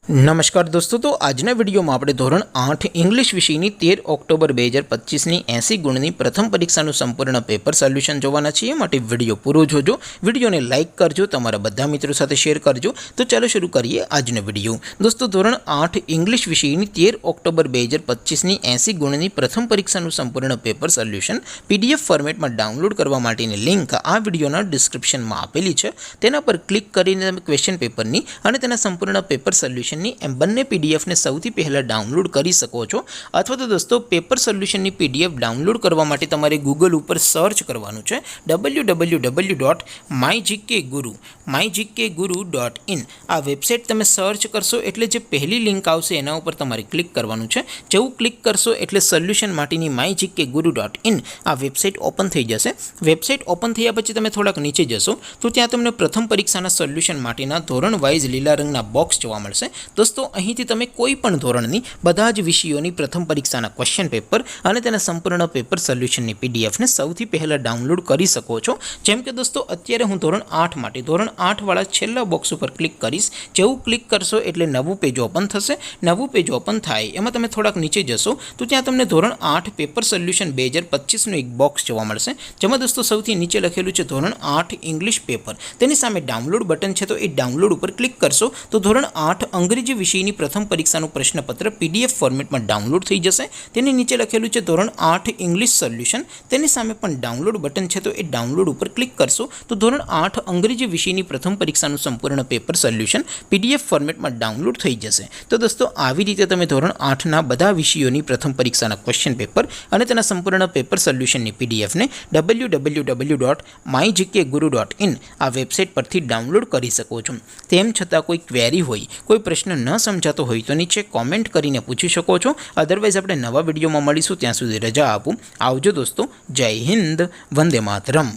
नमस्कार दोस्तों, तो आजना विडियो में आपणे धोरण 8 इंग्लिश विषयनी 13 ऑक्टोबर 2025 ની 80 ગુણની પ્રથમ પરીક્ષાનું સંપૂર્ણ પેપર સોલ્યુશન જોવાના છીએ। માટે વિડિયો પૂરો જોજો, વિડિયોને લાઇક કરજો, તમારા બધા મિત્રો સાથે શેર કરજો। તો ચાલો શરૂ કરીએ આજનો વિડિયો। દોસ્તો, ધોરણ 8 इंग्लिश વિષયની 13 ઓક્ટોબર 2025 ની 80 ગુણની પ્રથમ પરીક્ષાનું સંપૂર્ણ પેપર સોલ્યુશન PDF ફોર્મેટમાં ડાઉનલોડ કરવા માટેની લિંક આ વિડિયોના ડિસ્ક્રિપ્શનમાં આપેલી છે। તેના પર ક્લિક કરીને તમે ક્વેશ્ચન પેપરની અને તેના સંપૂર્ણ પેપર સોલ્યુશન एम बने पीडीएफ ने सौथी पहला डाउनलॉड करी सको छो। अथवा तो दोस्तों पेपर सोल्यूशन नी पीडीएफ डाउनलॉड करवा माटे तमारे गूगल पर सर्च करवानुं छे www.mygkguru.in। आ वेबसाइट तमे सर्च करशो एटले जे पहली लिंक आवशे एना उपर तमारे क्लिक करवानुं छे। जेवुं क्लिक करशो एटले सोल्यूशन माटेनी mygkguru.in आ वेबसाइट ओपन थई जशे। वेबसाइट ओपन थया पछी तमे थोड़ाक नीचे जशो तो त्यां तमने प्रथम परीक्षाना सोल्यूशन माटेना धोरण वाइज लीला रंगना बॉक्स जोवा मळशे। दोस्तों, અહીંથી તમે કોઈ પણ ધોરણની બધા જ વિષયોની પ્રથમ પરીક્ષાના ક્વેશ્ચન પેપર અને તેના સંપૂર્ણ પેપર સોલ્યુશનની પીડીએફને સૌથી પહેલાં ડાઉનલોડ કરી શકો છો। જેમ કે દોસ્તો, અત્યારે હું ધોરણ 8 માટે ધોરણ 8 વાળા છેલ્લા બોક્સ ઉપર ક્લિક કરીશ। જેવું ક્લિક કરશો એટલે નવું પેજ ઓપન થશે। નવું પેજ ઓપન થાય એમાં તમે થોડાક નીચે જશો તો ત્યાં તમને ધોરણ 8 પેપર સોલ્યુશન 2025નું એક બોક્સ જોવા મળશે। જેમાં દોસ્તો સૌથી નીચે લખેલું છે ધોરણ 8 ઇંગ્લિશ પેપર। તેની સામે ડાઉનલોડ બટન છે, તો એ ડાઉનલોડ ઉપર ક્લિક કરશો તો ધોરણ 8 अंग्रेजी विषयनी प्रथम परीक्षाનું प्रश्नपत्र पीडीएफ फॉर्मेट में डाउनलॉड थई जशे। तेनी नीचे लखेलुं छे धोरण 8 इंग्लिश सोल्यूशन। तेनी सामे पण डाउनलॉड बटन छे, तो ए डाउनलॉड पर क्लिक करशो तो धोरण 8 अंग्रेजी विषयनी प्रथम परीक्षाનું संपूर्ण पेपर सोल्यूशन पीडीएफ फॉर्मेट में डाउनलॉड थई जशे। तो दोस्तों, આવી રીતે તમે ધોરણ 8 ના બધા વિષયોની પ્રથમ પરીક્ષાના ક્વેશ્ચન પેપર અને તેના સંપૂર્ણ પેપર સોલ્યુશનની પીડીએફ ને www.mygkguru.in આ વેબસાઇટ પરથી ડાઉનલોડ કરી શકો છો। તેમ છતાં કોઈ ક્વેરી હોય, कोई प्रश्न न समझातो होय तो नीचे कॉमेंट करीने पूछी शको छो। अदरवाइज आपणे नवा विडियोमां मळीशुं, त्यां सुधी रजा आपो। आवजो दोस्तों। जय हिंद, वंदे मातरम।